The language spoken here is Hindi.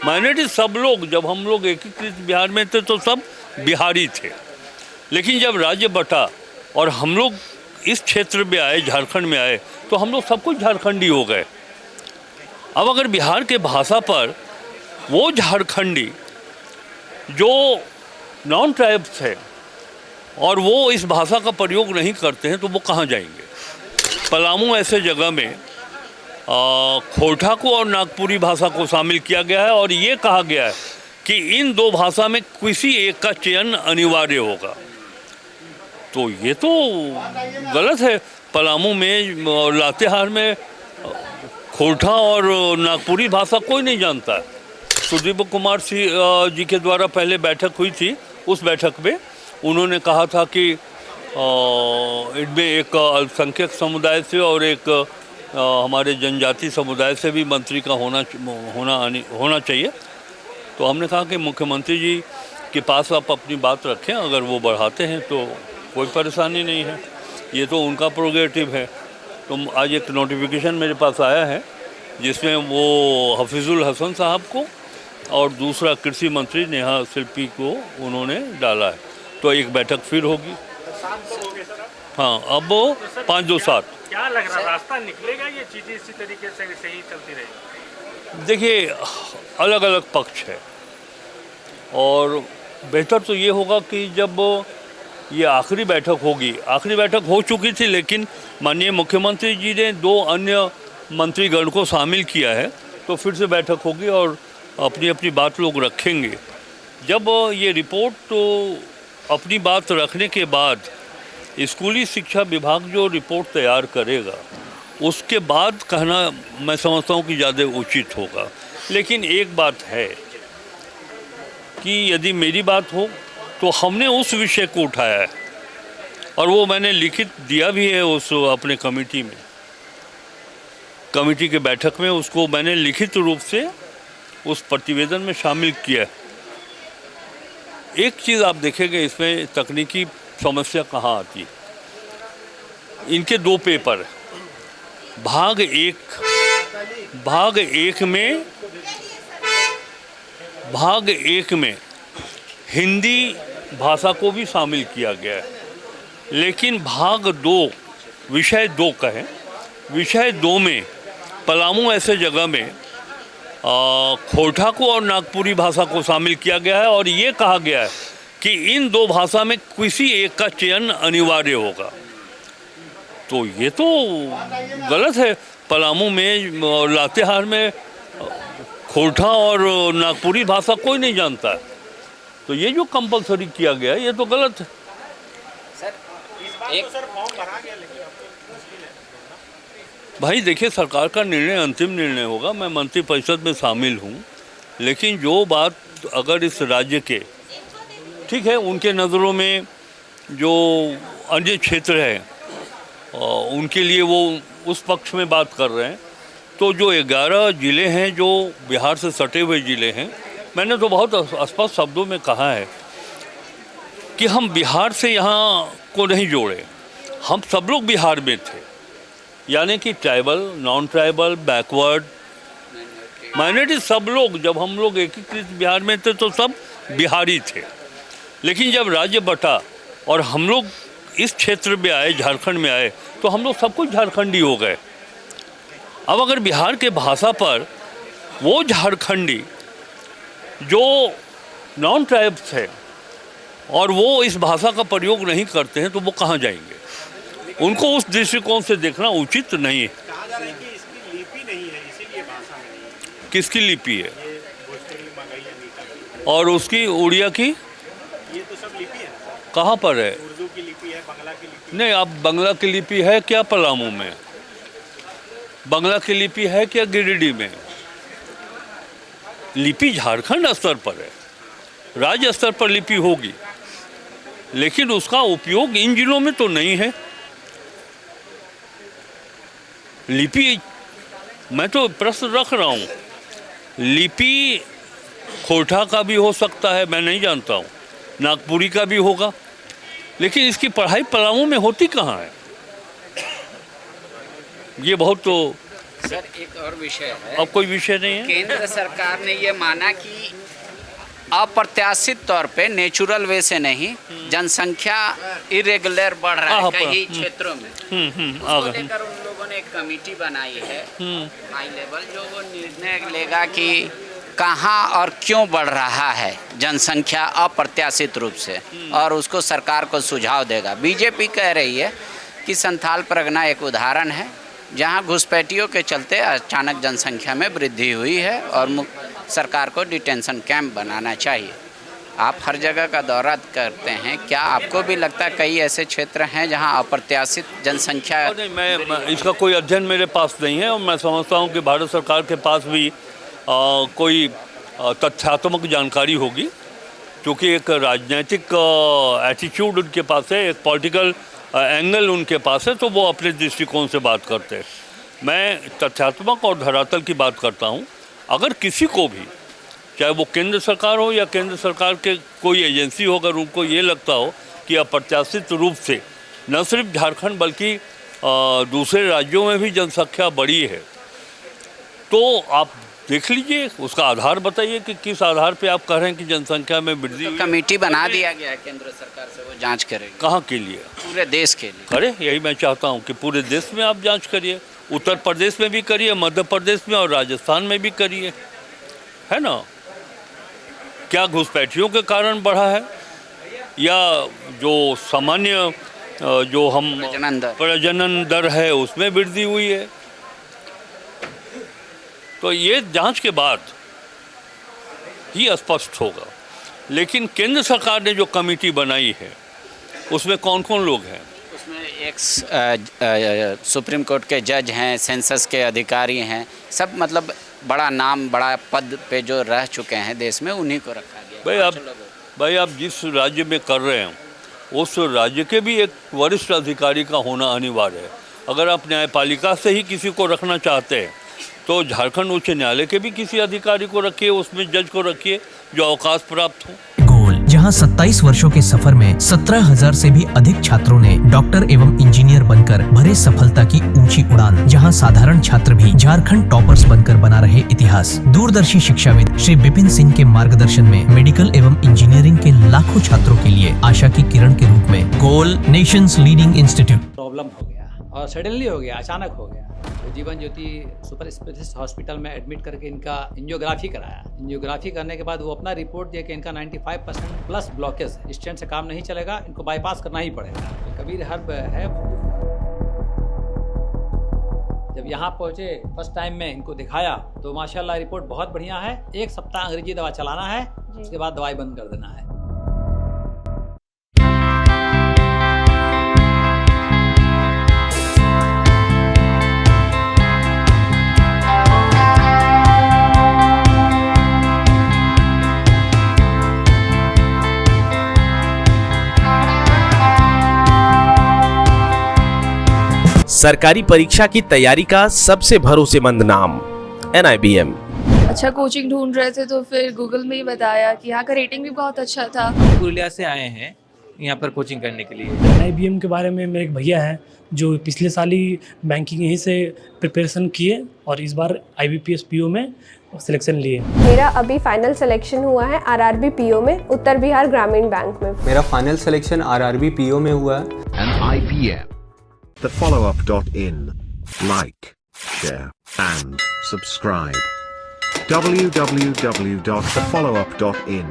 माइनॉरिटी सब लोग, जब हम लोग एकीकृत बिहार में थे तो सब बिहारी थे, लेकिन जब राज्य बटा और हम लोग इस क्षेत्र में आए, झारखंड में आए, तो हम लोग सब कुछ झारखंडी हो गए। अब अगर बिहार के भाषा पर वो झारखंडी जो नॉन ट्राइब्स है और वो इस भाषा का प्रयोग नहीं करते हैं तो वो कहाँ जाएंगे। पलामू ऐसे जगह में खोरठा को और नागपुरी भाषा को शामिल किया गया है और ये कहा गया है कि इन दो भाषा में किसी एक का चयन अनिवार्य होगा। तो ये तो गलत है। पलामू में और लातेहार में खोरठा और नागपुरी भाषा कोई नहीं जानता है। सुदीप कुमार जी के द्वारा पहले बैठक हुई थी, उस बैठक में उन्होंने कहा था कि इनमें एक अल्पसंख्यक समुदाय से और एक हमारे जनजाति समुदाय से भी मंत्री का होना चाहिए। तो हमने कहा कि मुख्यमंत्री जी के पास आप अपनी बात रखें, अगर वो बढ़ाते हैं तो कोई परेशानी नहीं है, ये तो उनका प्रोग्रेटिव है। तो आज एक नोटिफिकेशन मेरे पास आया है जिसमें वो हफीजुल हसन साहब को और दूसरा कृषि मंत्री नेहा शिल्पी को उन्होंने डाला है। तो एक बैठक फिर होगी। हाँ, अब वो 5-2-7। क्या लग रहा है, रास्ता निकलेगा, ये चीज़ें इसी तरीके से सही चलती रहेगी? देखिए, अलग अलग पक्ष है और बेहतर तो ये होगा कि जब ये आखिरी बैठक होगी, आखिरी बैठक हो चुकी थी लेकिन माननीय मुख्यमंत्री जी ने 2 अन्य मंत्रीगण को शामिल किया है, तो फिर से बैठक होगी और अपनी अपनी बात लोग रखेंगे। जब ये रिपोर्ट तो अपनी बात रखने के बाद स्कूली शिक्षा विभाग जो रिपोर्ट तैयार करेगा उसके बाद कहना मैं समझता हूँ कि ज़्यादा उचित होगा। लेकिन एक बात है कि यदि मेरी बात हो तो हमने उस विषय को उठाया है और वो मैंने लिखित दिया भी है उस अपने कमेटी में, कमेटी के बैठक में उसको मैंने लिखित रूप से उस प्रतिवेदन में शामिल किया। एक चीज़ आप देखेंगे इसमें तकनीकी समस्या कहाँ आती है। इनके 2 पेपर हैं। भाग एक में हिंदी भाषा को भी शामिल किया गया है, लेकिन भाग 2 विषय 2 का है। विषय 2 में पलामू ऐसे जगह में खोरठा को और नागपुरी भाषा को शामिल किया गया है और ये कहा गया है कि इन 2 भाषा में किसी एक का चयन अनिवार्य होगा। तो ये तो गलत है। पलामू में और लातेहार में खोरठा और नागपुरी भाषा कोई नहीं जानता है, तो ये जो कंपलसरी किया गया ये तो गलत है। सर, इस बार तो सर फॉर्म भरा गया, लेकिन अब तो मुश्किल है। भाई देखिए, सरकार का निर्णय अंतिम निर्णय होगा। मैं मंत्रिपरिषद में शामिल हूँ, लेकिन जो बात अगर इस राज्य के, ठीक है, उनके नज़रों में जो अन्य क्षेत्र है उनके लिए वो उस पक्ष में बात कर रहे हैं, तो जो 11 ज़िले हैं जो बिहार से सटे हुए ज़िले हैं, मैंने तो बहुत स्पष्ट शब्दों में कहा है कि हम बिहार से यहाँ को नहीं जोड़े, हम सब लोग बिहार में थे, यानी कि tribal, non tribal, backward, minority सब लोग, जब हम लोग एकीकृत बिहार में थे तो सब बिहारी थे, लेकिन जब राज्य बटा और हम लोग इस क्षेत्र में आए, झारखंड में आए, तो हम लोग सब कुछ झारखंडी हो गए। अब अगर बिहार के भाषा पर वो झारखंडी जो नॉन ट्राइब्स है और वो इस भाषा का प्रयोग नहीं करते हैं तो वो कहाँ जाएंगे। उनको उस दृष्टिकोण से देखना उचित नहीं है। कहा जा रहा है कि इसकी लिपि नहीं है, इसीलिए भाषा में नहीं है। किसकी लिपि है? ये भोजपुरी, मगही, मीठा और उसकी उड़िया की, ये तो सब लिपि है। कहाँ पर है? उर्दू की लिपि है, बांग्ला की लिपि नहीं, अब बांग्ला की लिपि है क्या पलामू में? बांग्ला की लिपि है क्या गिरिडीह में? लिपि झारखंड स्तर पर है, राज्य स्तर पर लिपि होगी, लेकिन उसका उपयोग इन जिलों में तो नहीं है। लिपि, मैं तो प्रश्न रख रहा हूँ, लिपि खोरठा का भी हो सकता है, मैं नहीं जानता हूँ, नागपुरी का भी होगा, लेकिन इसकी पढ़ाई पलामू में होती कहाँ है? ये बहुत तो सर एक और विषय है, अब कोई विषय नहीं है। केंद्र सरकार ने ये माना कि अप्रत्याशित तौर पे नेचुरल वे से नहीं, जनसंख्या इरेगुलर बढ़ रहा है कई क्षेत्रों में। उसको लेकर उन लोगों ने एक कमेटी बनाई है हाई लेवल, जो वो निर्णय लेगा कि कहाँ और क्यों बढ़ रहा है जनसंख्या अप्रत्याशित रूप से, और उसको सरकार को सुझाव देगा। बीजेपी कह रही है कि संथाल परगना एक उदाहरण है जहाँ घुसपैठियों के चलते अचानक जनसंख्या में वृद्धि हुई है और सरकार को डिटेंशन कैंप बनाना चाहिए। आप हर जगह का दौरा करते हैं, क्या आपको भी लगता है कई ऐसे क्षेत्र हैं जहां अप्रत्याशित जनसंख्या? नहीं, मैं इसका कोई अध्ययन मेरे पास नहीं है, और मैं समझता हूं कि भारत सरकार के पास भी कोई तथ्यात्मक जानकारी होगी, क्योंकि एक राजनीतिक एटीट्यूड उनके पास है, एक पॉलिटिकल एंगल उनके पास है, तो वो अपने दृष्टिकोण से बात करते हैं। मैं तथ्यात्मक और धरातल की बात करता हूँ। अगर किसी को भी, चाहे वो केंद्र सरकार हो या केंद्र सरकार के कोई एजेंसी हो, अगर उनको ये लगता हो कि अप्रत्याशित रूप से न सिर्फ झारखंड बल्कि दूसरे राज्यों में भी जनसंख्या बढ़ी है, तो आप देख लीजिए, उसका आधार बताइए कि किस आधार पे आप कह रहे हैं कि जनसंख्या में वृद्धि हुई। कमेटी बना दिया गया है केंद्र सरकार से, वो जांच करेगी। कहाँ के लिए? पूरे देश के लिए। अरे यही मैं चाहता हूँ कि पूरे देश में आप जांच करिए, उत्तर प्रदेश में भी करिए, मध्य प्रदेश में और राजस्थान में भी करिए, है ना। क्या घुसपैठियों के कारण बढ़ा है या जो सामान्य जो हम प्रजनन दर है उसमें वृद्धि हुई है? तो ये जांच के बाद ही स्पष्ट होगा। लेकिन केंद्र सरकार ने जो कमेटी बनाई है उसमें कौन कौन लोग हैं? उसमें एक सुप्रीम कोर्ट के जज हैं, सेंसस के अधिकारी हैं, सब मतलब बड़ा नाम बड़ा पद पे जो रह चुके हैं देश में, उन्हीं को रखा गया। भाई आप जिस राज्य में कर रहे हैं उस राज्य के भी एक वरिष्ठ अधिकारी का होना अनिवार्य है। अगर आप न्यायपालिका से ही किसी को रखना चाहते हैं तो झारखंड उच्च न्यायालय के भी किसी अधिकारी को रखिए, उसमें जज को रखिए जो अवकाश प्राप्त हो। गोल, जहां 27 वर्षों के सफर में 17,000 से भी अधिक छात्रों ने डॉक्टर एवं इंजीनियर बनकर भरे सफलता की ऊंची उड़ान, जहां साधारण छात्र भी झारखंड टॉपर्स बनकर बना रहे इतिहास। दूरदर्शी शिक्षाविद श्री विपिन सिंह के मार्गदर्शन में मेडिकल एवं इंजीनियरिंग के लाखों छात्रों के लिए आशा की किरण के रूप में गोल नेशंस लीडिंग इंस्टीट्यूट। प्रॉब्लम हो गया और सडनली हो गया, अचानक हो गया। तो Jeevan Jyoti super specialist hospital में एडमिट करके इनका एंजियोग्राफी कराया। एंजियोग्राफी करने के बाद वो अपना रिपोर्ट दिया कि इनका 95% प्लस ब्लॉकेज, स्टेंट से काम नहीं चलेगा, इनको बाईपास करना ही पड़ेगा। कबीर हर्ब है, जब यहाँ पहुँचे फर्स्ट टाइम में इनको दिखाया तो माशाल्लाह रिपोर्ट बहुत बढ़िया है। 1 सप्ताह अंग्रेजी दवा चलाना है, उसके बाद दवाई बंद कर देना है। सरकारी परीक्षा की तैयारी का सबसे भरोसेमंद नाम NIBM। अच्छा कोचिंग ढूंढ रहे थे तो फिर गूगल में ही बताया कि यहाँ का रेटिंग भी बहुत अच्छा था। पुरुलिया से आए हैं यहाँ पर कोचिंग करने के लिए। NIBM के बारे में मेरे एक भैया हैं जो पिछले साल ही बैंकिंग यहीं से प्रिपरेशन किए और इस बार IBPS PO में सिलेक्शन लिए। मेरा अभी फाइनल सिलेक्शन हुआ है RRB PO में, उत्तर बिहार ग्रामीण बैंक में। मेरा फाइनल सिलेक्शन RRB PO में हुआ है। NIBM, thefollowup.in. Like, share and subscribe. www.thefollowup.in